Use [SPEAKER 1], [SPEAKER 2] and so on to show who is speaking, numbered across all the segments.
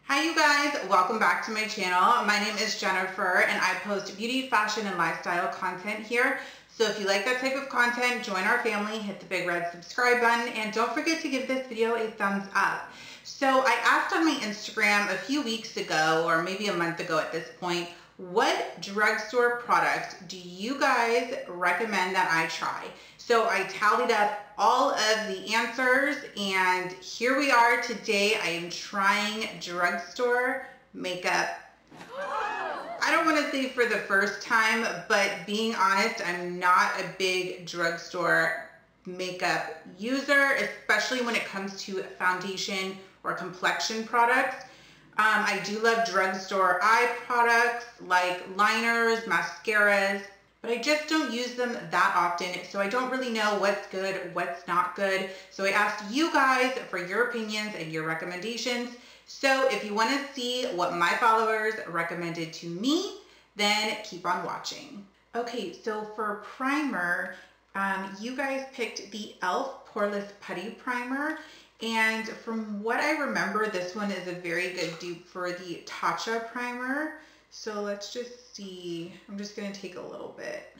[SPEAKER 1] Hi you guys, welcome back to my channel. My name is Jennifer and I post beauty, fashion, and lifestyle content here. So if you like that type of content, join our family, hit the big red subscribe button, and don't forget to give this video a thumbs up. So I asked on my Instagram a few weeks ago, or maybe a month ago at this point, what drugstore products do you guys recommend that I try? So I tallied up all of the answers and here we are today. I am trying drugstore makeup. I don't want to say for the first time, but being honest, I'm not a big drugstore makeup user, especially when it comes to foundation or complexion products. I do love drugstore eye products like liners, mascaras, but I just don't use them that often. So I don't really know what's good, what's not good. So I asked you guys for your opinions and your recommendations. So if you want to see what my followers recommended to me, then keep on watching. Okay, so for primer, you guys picked the e.l.f. Poreless Putty Primer. And from what I remember, this one is a very good dupe for the Tatcha primer. So let's just see. I'm just going to take a little bit.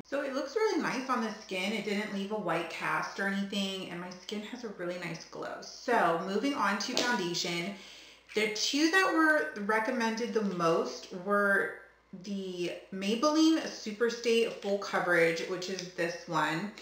[SPEAKER 1] So it looks really nice on the skin. It didn't leave a white cast or anything, and my skin has a really nice glow. So moving on to foundation, the two that were recommended the most were the Maybelline Superstay Full Coverage, which is this one,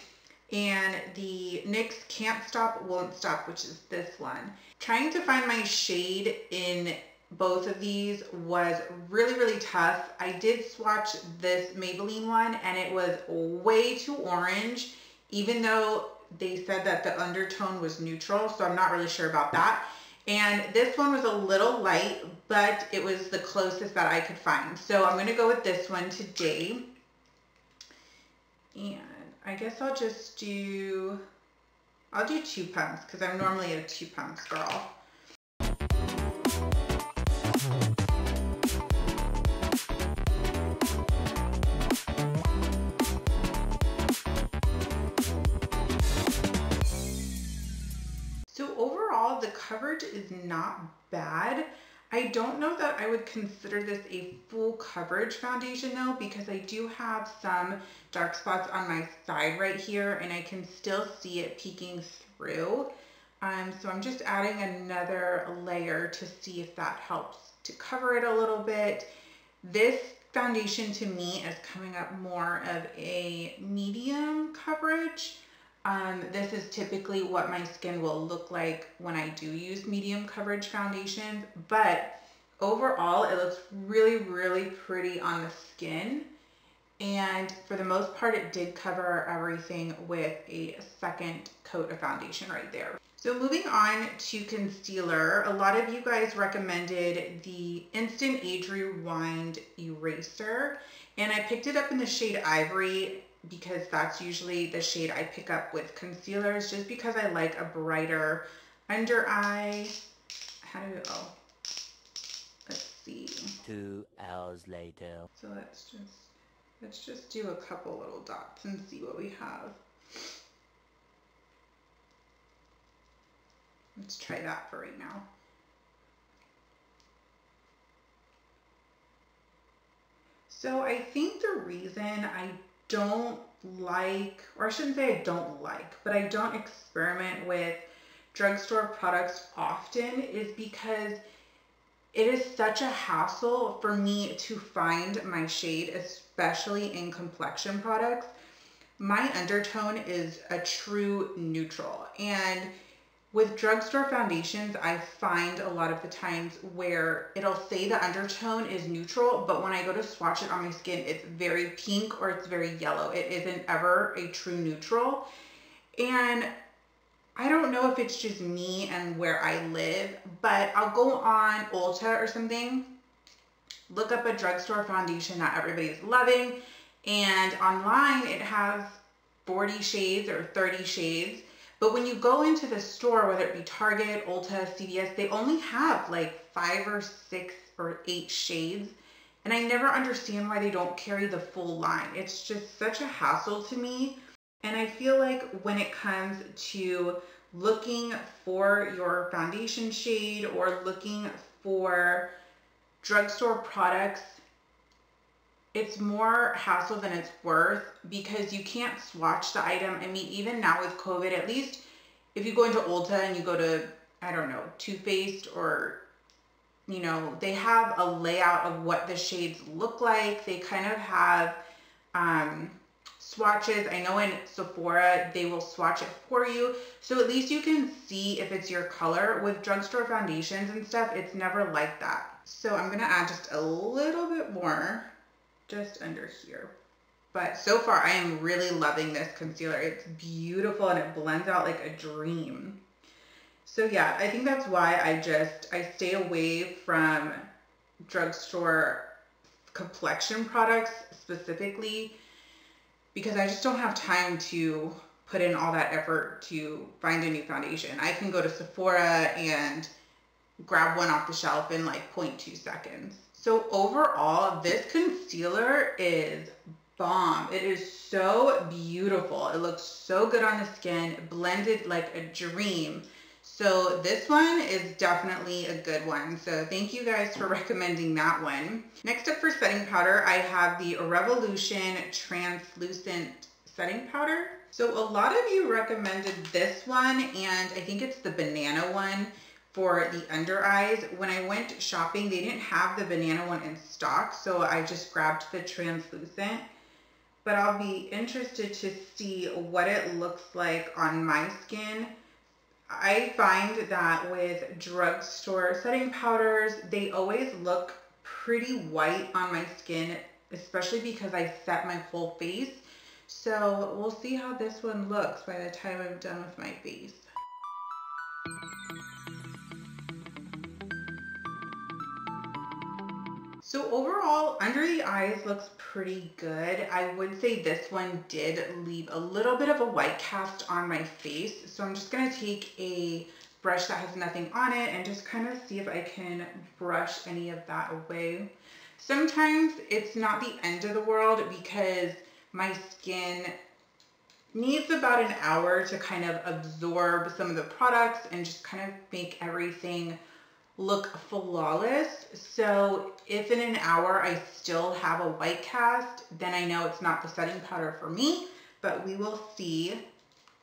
[SPEAKER 1] and the NYX Can't Stop Won't Stop, which is this one. Trying to find my shade in both of these was really tough. I did swatch this Maybelline one and it was way too orange, even though they said that the undertone was neutral, so I'm not really sure about that. And this one was a little light, but it was the closest that I could find. So I'm going to go with this one today. And I guess I'll do 2 pumps because I'm normally a 2 pumps girl. So overall, the coverage is not bad. I don't know that I would consider this a full coverage foundation though, because I do have some dark spots on my side right here and I can still see it peeking through. So I'm just adding another layer to see if that helps to cover it a little bit. This foundation to me is coming up more of a medium coverage. This is typically what my skin will look like when I do use medium coverage foundations, but overall it looks really pretty on the skin. And for the most part, it did cover everything with a second coat of foundation right there. So moving on to concealer, a lot of you guys recommended the Instant Age Rewind Eraser, and I picked it up in the shade Ivory because that's usually the shade I pick up with concealers, just because I like a brighter under eye. Let's see.
[SPEAKER 2] 2 hours later.
[SPEAKER 1] So let's just do a couple little dots and see what we have. Let's try that for right now. So I think the reason I don't like, or I shouldn't say I don't like, but I don't experiment with drugstore products often is because it is such a hassle for me to find my shade, especially in complexion products. My undertone is a true neutral, and with drugstore foundations, I find a lot of the times where it'll say the undertone is neutral, but when I go to swatch it on my skin, it's very pink or it's very yellow. It isn't ever a true neutral. And I don't know if it's just me and where I live, but I'll go on Ulta or something, look up a drugstore foundation that everybody's loving, and online it has 40 shades or 30 shades. But when you go into the store, whether it be Target, Ulta, CVS, they only have like 5 or 6 or 8 shades. And I never understand why they don't carry the full line. It's just such a hassle to me. And I feel like when it comes to looking for your foundation shade or looking for drugstore products, it's more hassle than it's worth because you can't swatch the item. I mean, even now with COVID, at least if you go into Ulta and you go to, I don't know, Too Faced, or, you know, they have a layout of what the shades look like. They kind of have swatches. I know in Sephora, they will swatch it for you. So at least you can see if it's your color. With drugstore foundations and stuff, it's never like that. So I'm going to add just a little bit more just under here. But so far, I am really loving this concealer. It's beautiful and it blends out like a dream. So yeah, I think that's why I stay away from drugstore complexion products specifically, because I just don't have time to put in all that effort to find a new foundation. I can go to Sephora and grab one off the shelf in like 0.2 seconds. So overall, this concealer is bomb. It is so beautiful. It looks so good on the skin, blended like a dream. So this one is definitely a good one. So thank you guys for recommending that one. Next up for setting powder, I have the Revolution Translucent Setting Powder. So a lot of you recommended this one, and I think it's the banana one for the under eyes. When I went shopping, they didn't have the banana one in stock, so I just grabbed the translucent. But I'll be interested to see what it looks like on my skin. I find that with drugstore setting powders, they always look pretty white on my skin, especially because I set my whole face. So we'll see how this one looks by the time I'm done with my face. So overall, under the eyes looks pretty good. I would say this one did leave a little bit of a white cast on my face. So I'm just gonna take a brush that has nothing on it and just kind of see if I can brush any of that away. Sometimes it's not the end of the world because my skin needs about an hour to kind of absorb some of the products and just kind of make everything look flawless. So if in an hour I still have a white cast, then I know it's not the setting powder for me, but we will see.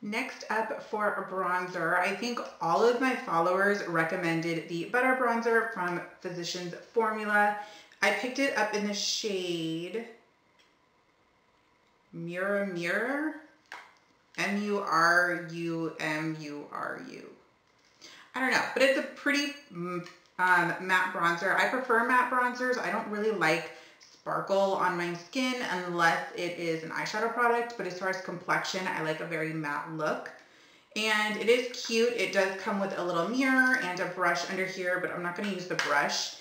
[SPEAKER 1] Next up for a bronzer, I think all of my followers recommended the Butter Bronzer from Physicians Formula. I picked it up in the shade Mirror Mirror, M-U-R-U-M-U-R-U. I don't know, but it's a pretty matte bronzer. I prefer matte bronzers. I don't really like sparkle on my skin unless it is an eyeshadow product, but as far as complexion, I like a very matte look. And it is cute. It does come with a little mirror and a brush under here, but I'm not going to use the brush.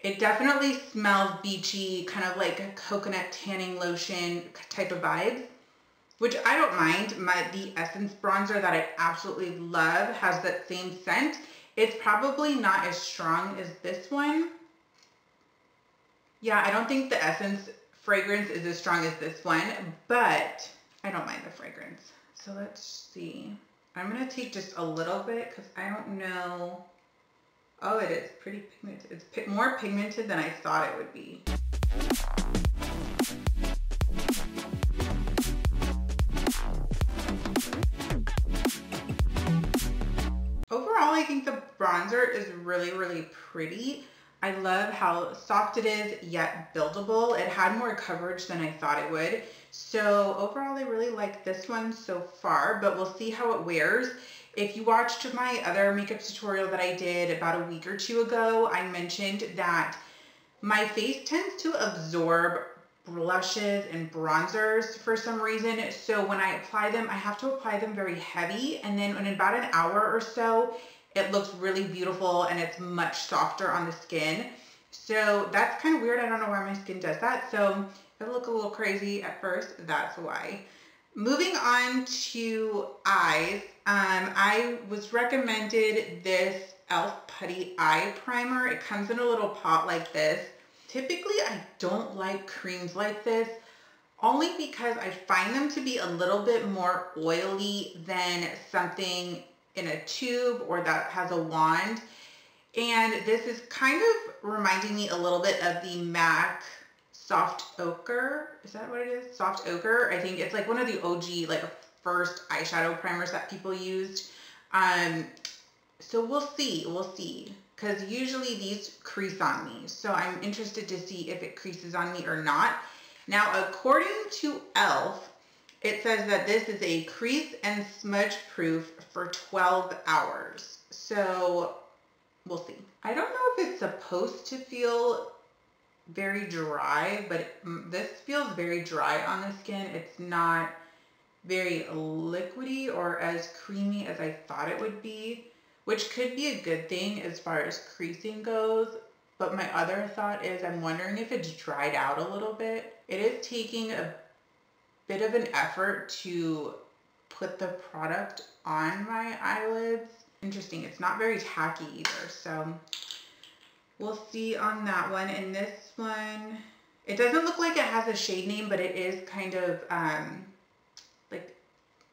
[SPEAKER 1] It definitely smells beachy, kind of like a coconut tanning lotion type of vibe, which I don't mind. The Essence bronzer that I absolutely love has that same scent. It's probably not as strong as this one. Yeah, I don't think the Essence fragrance is as strong as this one, but I don't mind the fragrance. So let's see. I'm going to take just a little bit because I don't know. Oh, it is pretty pigmented. It's more pigmented than I thought it would be. Overall, I think the bronzer is really, really pretty. I love how soft it is, yet buildable. It had more coverage than I thought it would. So overall, I really like this one so far, but we'll see how it wears. If you watched my other makeup tutorial that I did about a week or two ago, I mentioned that my face tends to absorb blushes and bronzers for some reason. So when I apply them, I have to apply them very heavy. And then in about an hour or so, it looks really beautiful and it's much softer on the skin. So that's kind of weird. I don't know why my skin does that. So if I look a little crazy at first, that's why. Moving on to eyes, I was recommended this Eye Putty eye primer. It comes in a little pot like this. Typically, I don't like creams like this. only because I find them to be a little bit more oily than something in a tube or that has a wand. And this is kind of reminding me a little bit of the MAC Soft Ochre. Is that what it is? Soft Ochre. I think it's like one of the OG, like first eyeshadow primers that people used. So we'll see. Because usually these crease on me. So I'm interested to see if it creases on me or not. Now, according to e.l.f., it says that this is a crease and smudge proof for 12 hours. So we'll see. I don't know if it's supposed to feel very dry, but this feels very dry on the skin. It's not very liquidy or as creamy as I thought it would be, which could be a good thing as far as creasing goes. But my other thought is I'm wondering if it's dried out a little bit. It is taking a bit of an effort to put the product on my eyelids. Interesting, it's not very tacky either, so we'll see on that one. And this one, it doesn't look like it has a shade name, but it is kind of like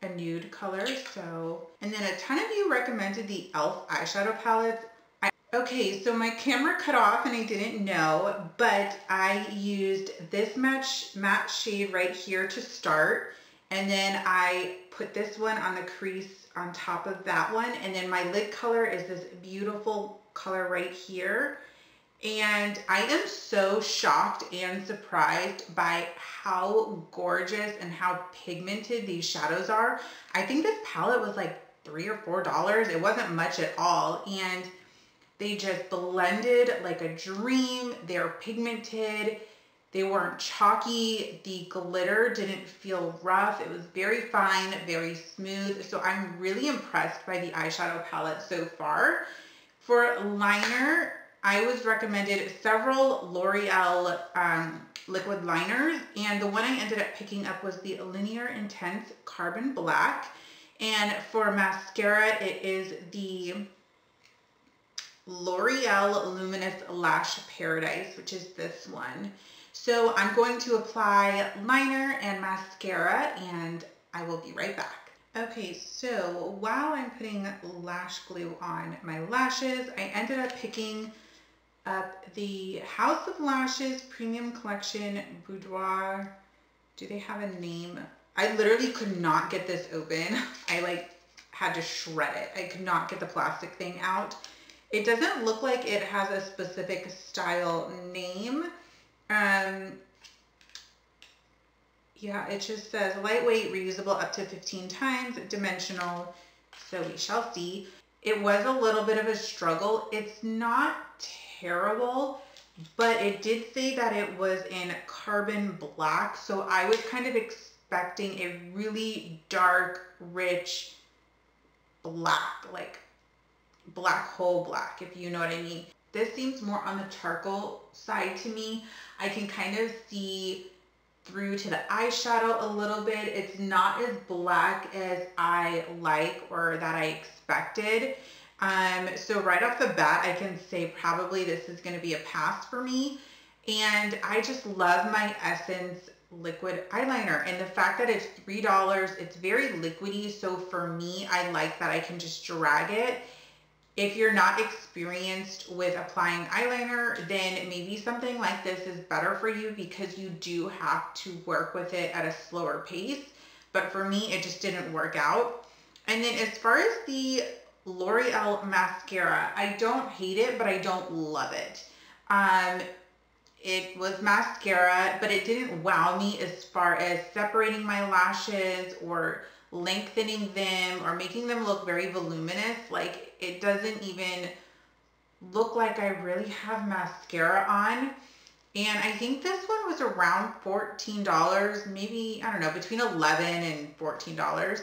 [SPEAKER 1] a nude color. So, and then a ton of you recommended the e.l.f. eyeshadow palettes. Okay, so my camera cut off and I didn't know, but I used this matte shade right here to start. And then I put this one on the crease on top of that one. And then my lid color is this beautiful color right here. And I am so shocked and surprised by how gorgeous and how pigmented these shadows are. I think this palette was like $3 or $4. It wasn't much at all. And they just blended like a dream. They're pigmented. They weren't chalky. The glitter didn't feel rough. It was very fine, very smooth. So I'm really impressed by the eyeshadow palette so far. For liner, I was recommended several L'Oreal liquid liners. And the one I ended up picking up was the Linear Intense Carbon Black. And for mascara, it is the L'Oreal Luminous Lash Paradise, which is this one. So I'm going to apply liner and mascara and I will be right back. Okay, so while I'm putting lash glue on my lashes, I ended up picking up the House of Lashes Premium Collection Boudoir. Do they have a name? I literally could not get this open. I like had to shred it. I could not get the plastic thing out. It doesn't look like it has a specific style name. Yeah, it just says lightweight, reusable up to 15 times, dimensional, so we shall see. It was a little bit of a struggle. It's not terrible, but it did say that it was in carbon black, so I was kind of expecting a really dark, rich black, like black hole black, if you know what I mean. This seems more on the charcoal side to me. I can kind of see through to the eyeshadow a little bit. It's not as black as I like or that I expected. So right off the bat, I can say probably this is going to be a pass for me. And I just love my Essence liquid eyeliner, and the fact that it's $3, it's very liquidy. So for me, I like that I can just drag it. If you're not experienced with applying eyeliner, then maybe something like this is better for you because you do have to work with it at a slower pace. But for me, it just didn't work out. And then as far as the L'Oreal mascara, I don't hate it, but I don't love it. It was mascara, but it didn't wow me as far as separating my lashes or lengthening them or making them look very voluminous. Like, it doesn't even look like I really have mascara on. And I think this one was around $14, maybe, I don't know, between $11 and $14.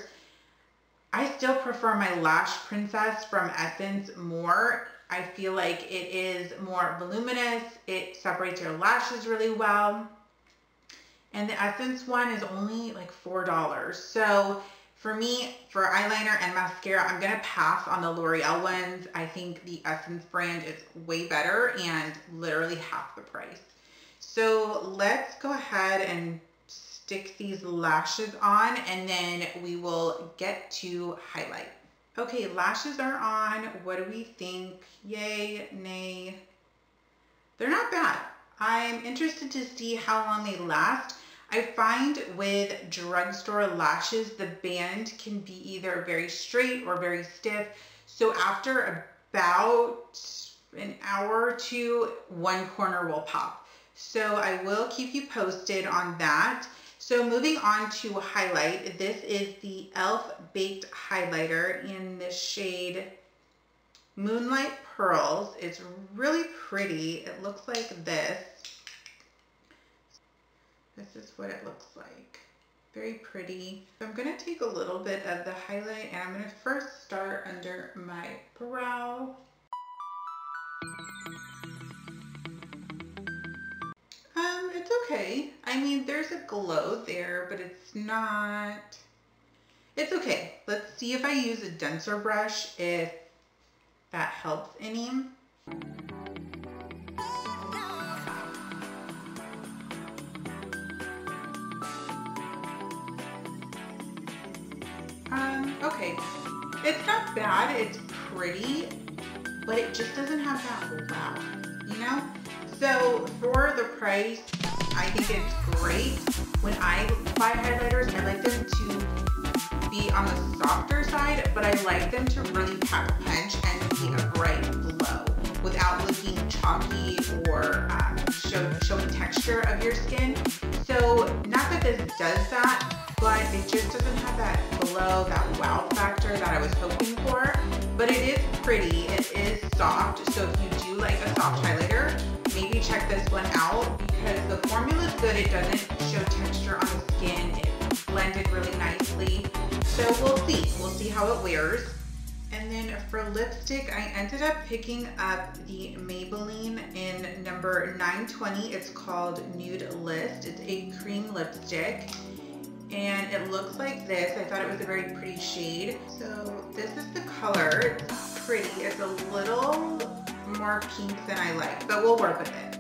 [SPEAKER 1] I still prefer my Lash Princess from Essence more. I feel like it is more voluminous. It separates your lashes really well. And the Essence one is only like $4. So for me, for eyeliner and mascara, I'm going to pass on the L'Oreal ones. I think the Essence brand is way better and literally half the price. So let's go ahead and stick these lashes on, and then we will get to highlight. Okay, lashes are on. What do we think? Yay, nay? They're not bad. I'm interested to see how long they last. I find with drugstore lashes, the band can be either very straight or very stiff. So after about an hour or two, one corner will pop. So I will keep you posted on that. So moving on to highlight, this is the e.l.f. Baked Highlighter in the shade Moonlight Pearls. It's really pretty. It looks like this. This is what it looks like. Very pretty. So I'm going to take a little bit of the highlight, and I'm going to first start under my brow. It's okay. I mean, there's a glow there, but it's not, it's okay. Let's see if I use a denser brush, if that helps any. Okay. It's not bad. It's pretty, but it just doesn't have that wow, you know? So for the price, I think it's great. When I buy highlighters, I like them to be on the softer side, but I like them to really pack a punch and be a bright glow without looking chalky or showing texture of your skin. So not that this does that, but it just doesn't have that glow, that wow factor that I was hoping for. But it is pretty, it is soft, so if you do like a soft highlighter, maybe check this one out because the formula is good. It doesn't show texture on the skin. It blended really nicely. So we'll see. We'll see how it wears. And then for lipstick, I ended up picking up the Maybelline in number 920. It's called Nude List. It's a cream lipstick. And it looks like this. I thought it was a very pretty shade. So this is the color. It's pretty. It's a little more pink than I like, but we'll work with it.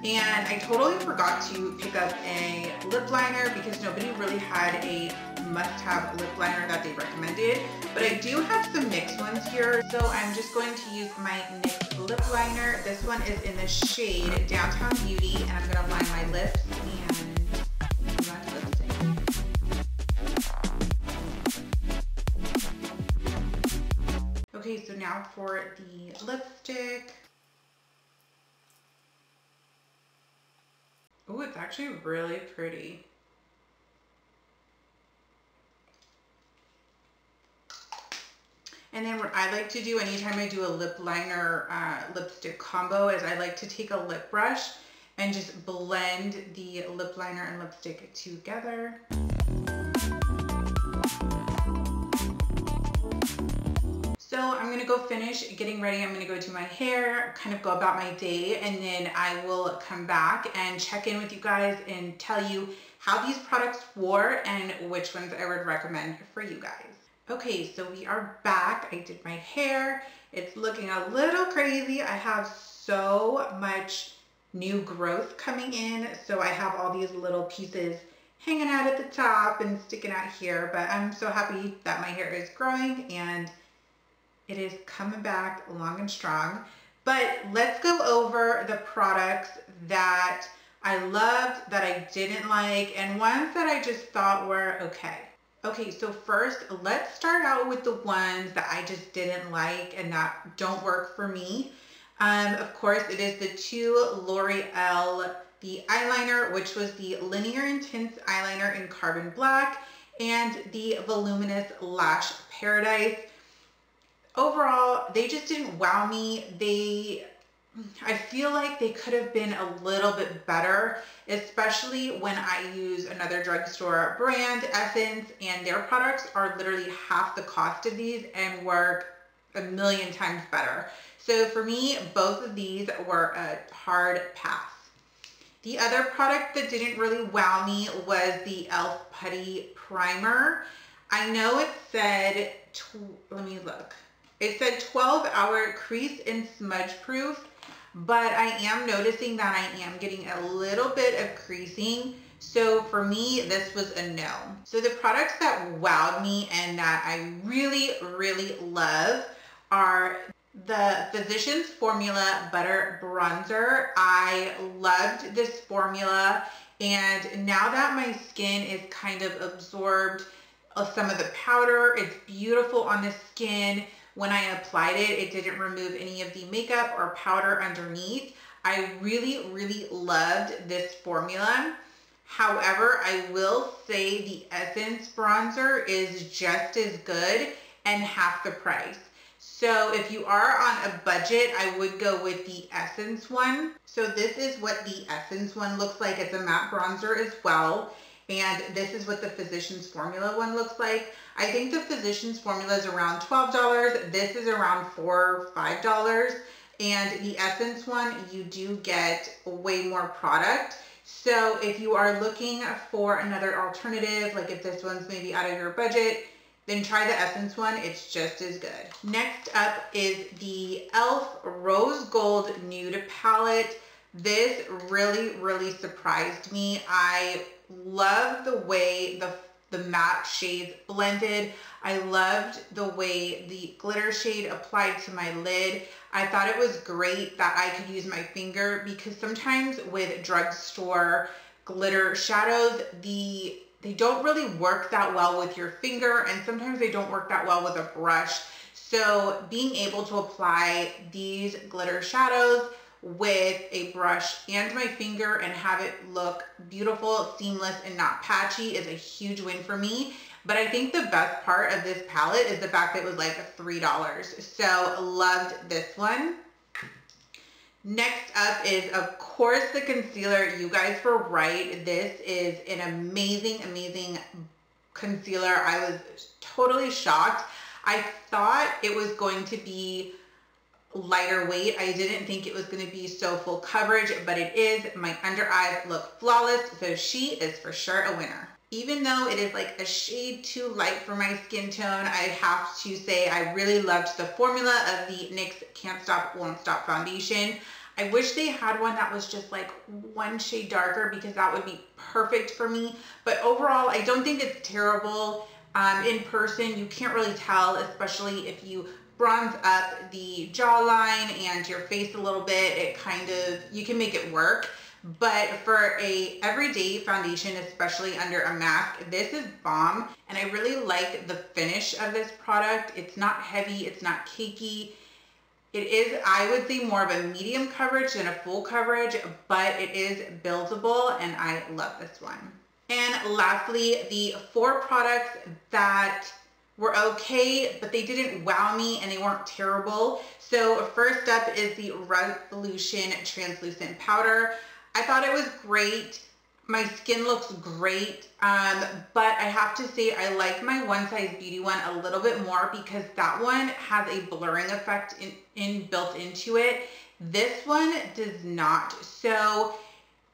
[SPEAKER 1] And I totally forgot to pick up a lip liner because nobody really had a must-have lip liner that they recommended, but I do have some NYX ones here, so I'm just going to use my NYX lip liner. This one is in the shade Downtown Beauty, and I'm going to line my lips and move on to lipstick. Okay, so now for the lipstick. Oh, it's actually really pretty. And then what I like to do anytime I do a lip liner lipstick combo is I like to take a lip brush and just blend the lip liner and lipstick together. So I'm gonna go finish getting ready. I'm gonna go do my hair, kind of go about my day, and then I will come back and check in with you guys and tell you how these products wore and which ones I would recommend for you guys. Okay, so we are back. I did my hair. It's looking a little crazy. I have so much new growth coming in. So I have all these little pieces hanging out at the top and sticking out here, but I'm so happy that my hair is growing and it is coming back long and strong. But let's go over the products that I loved, that I didn't like, and ones that I just thought were okay. Okay, so first, let's start out with the ones that I just didn't like and that don't work for me. Of course, it is the two L'Oreal, the eyeliner, which was the Linear Intense Eyeliner in Carbon Black, and the Voluminous Lash Paradise. Overall, they just didn't wow me. I feel like they could have been a little bit better, especially when I use another drugstore brand, Essence, and their products are literally half the cost of these and work a million times better. So for me, both of these were a hard pass. The other product that didn't really wow me was the e.l.f. Putty Primer. I know it said, let me look. It said 12-hour crease and smudge proof, but I am noticing that I am getting a little bit of creasing. So for me, this was a no. So the products that wowed me and that I really, really love are the Physicians Formula Butter Bronzer. I loved this formula, and now that my skin is kind of absorbed some of the powder, it's beautiful on the skin. When I applied it, it didn't remove any of the makeup or powder underneath. I really, really loved this formula. However, I will say the Essence bronzer is just as good and half the price. So if you are on a budget, I would go with the Essence one. So this is what the Essence one looks like. It's a matte bronzer as well. And this is what the Physicians Formula one looks like. I think the Physicians Formula is around $12. This is around $4 or $5. And the Essence one, you do get way more product. So if you are looking for another alternative, like if this one's maybe out of your budget, then try the Essence one. It's just as good. Next up is the e.l.f. Rose Gold Nude Palette. This really, really surprised me. I love the way the matte shades blended. I loved the way the glitter shade applied to my lid. I thought it was great that I could use my finger, because sometimes with drugstore glitter shadows, they don't really work that well with your finger, and sometimes they don't work that well with a brush. So being able to apply these glitter shadows with a brush and my finger and have it look beautiful, seamless, and not patchy is a huge win for me. But I think the best part of this palette is the fact that it was like $3. So loved this one. Next up is, of course, the concealer. You guys were right. This is an amazing, amazing concealer. I was totally shocked. I thought it was going to be lighter weight. I didn't think it was going to be so full coverage, but it is. My under eyes look flawless, so she is for sure a winner. Even though it is like a shade too light for my skin tone, I have to say I really loved the formula of the NYX Can't Stop Won't Stop foundation. I wish they had one that was just like one shade darker, because that would be perfect for me. But overall, I don't think it's terrible. In person, you can't really tell, especially if you bronze up the jawline and your face a little bit. It kind of, you can make it work. But for a everyday foundation, especially under a mask, this is bomb. And I really like the finish of this product. It's not heavy, it's not cakey. It is, I would say, more of a medium coverage than a full coverage, but it is buildable, and I love this one. And lastly, the 4 products that were okay, but they didn't wow me and they weren't terrible. So first up is the Revolution Translucent Powder. I thought it was great. My skin looks great, but I have to say I like my One Size Beauty one a little bit more, because that one has a blurring effect built into it. This one does not. So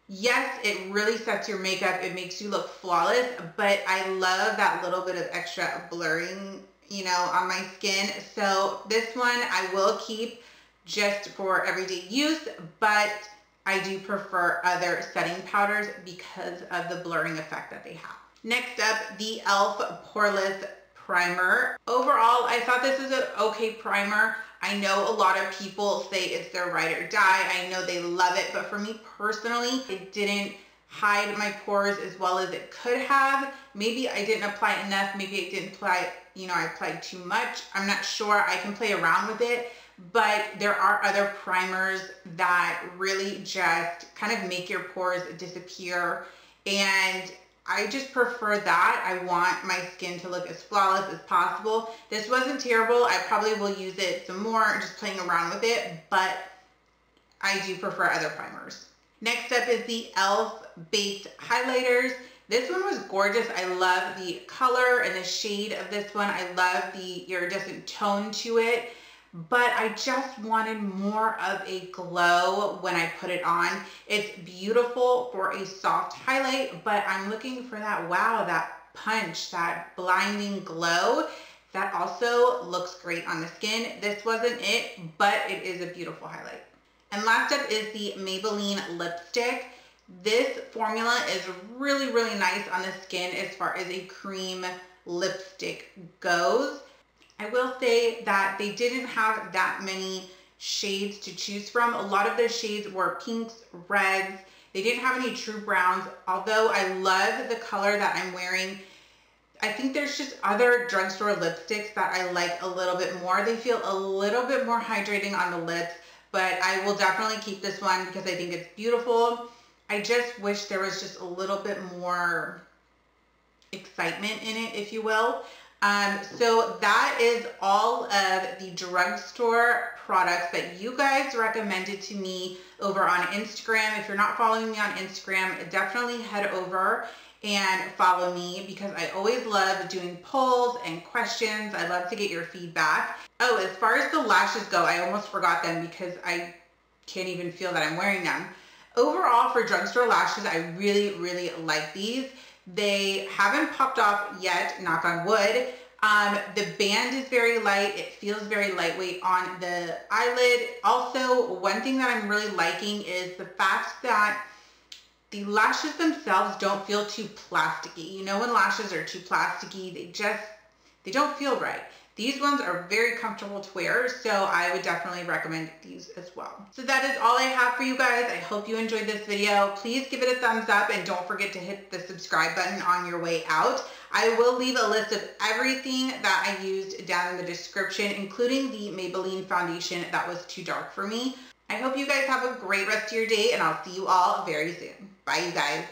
[SPEAKER 1] yes, it really sets your makeup. It makes you look flawless, but I love that little bit of extra blurring, you know, on my skin. So this one I will keep just for everyday use, but I do prefer other setting powders because of the blurring effect that they have. Next up, the e.l.f. Poreless Primer. Overall, I thought this is an okay primer. I know a lot of people say it's their ride or die. I know they love it, but for me personally, it didn't hide my pores as well as it could have. Maybe I didn't apply enough. Maybe I didn't apply, you know, I applied too much. I'm not sure. I can play around with it. But there are other primers that really just kind of make your pores disappear, and I just prefer that. I want my skin to look as flawless as possible. This wasn't terrible. I probably will use it some more, just playing around with it, but I do prefer other primers. Next up is the e.l.f. Baked Highlighters. This one was gorgeous. I love the color and the shade of this one. I love the iridescent tone to it. But I just wanted more of a glow when I put it on. It's beautiful for a soft highlight, but I'm looking for that wow, that punch, that blinding glow that also looks great on the skin. This wasn't it, but it is a beautiful highlight. And last up is the Maybelline lipstick. This formula is really, really nice on the skin as far as a cream lipstick goes. I will say that they didn't have that many shades to choose from. A lot of the shades were pinks, reds. They didn't have any true browns, although I love the color that I'm wearing. I think there's just other drugstore lipsticks that I like a little bit more. They feel a little bit more hydrating on the lips, but I will definitely keep this one because I think it's beautiful. I just wish there was just a little bit more excitement in it, if you will. So that is all of the drugstore products that you guys recommended to me over on Instagram. If you're not following me on Instagram, definitely head over and follow me because I always love doing polls and questions. I love to get your feedback. Oh, as far as the lashes go, I almost forgot them because I can't even feel that I'm wearing them. Overall, for drugstore lashes, I really, really like these. They haven't popped off yet, knock on wood. The band is very light. It feels very lightweight on the eyelid. Also, one thing that I'm really liking is the fact that the lashes themselves don't feel too plasticky. You know, when lashes are too plasticky, they don't feel right. These ones are very comfortable to wear, so I would definitely recommend these as well. So that is all I have for you guys. I hope you enjoyed this video. Please give it a thumbs up and don't forget to hit the subscribe button on your way out. I will leave a list of everything that I used down in the description, including the Maybelline foundation that was too dark for me. I hope you guys have a great rest of your day, and I'll see you all very soon. Bye, you guys.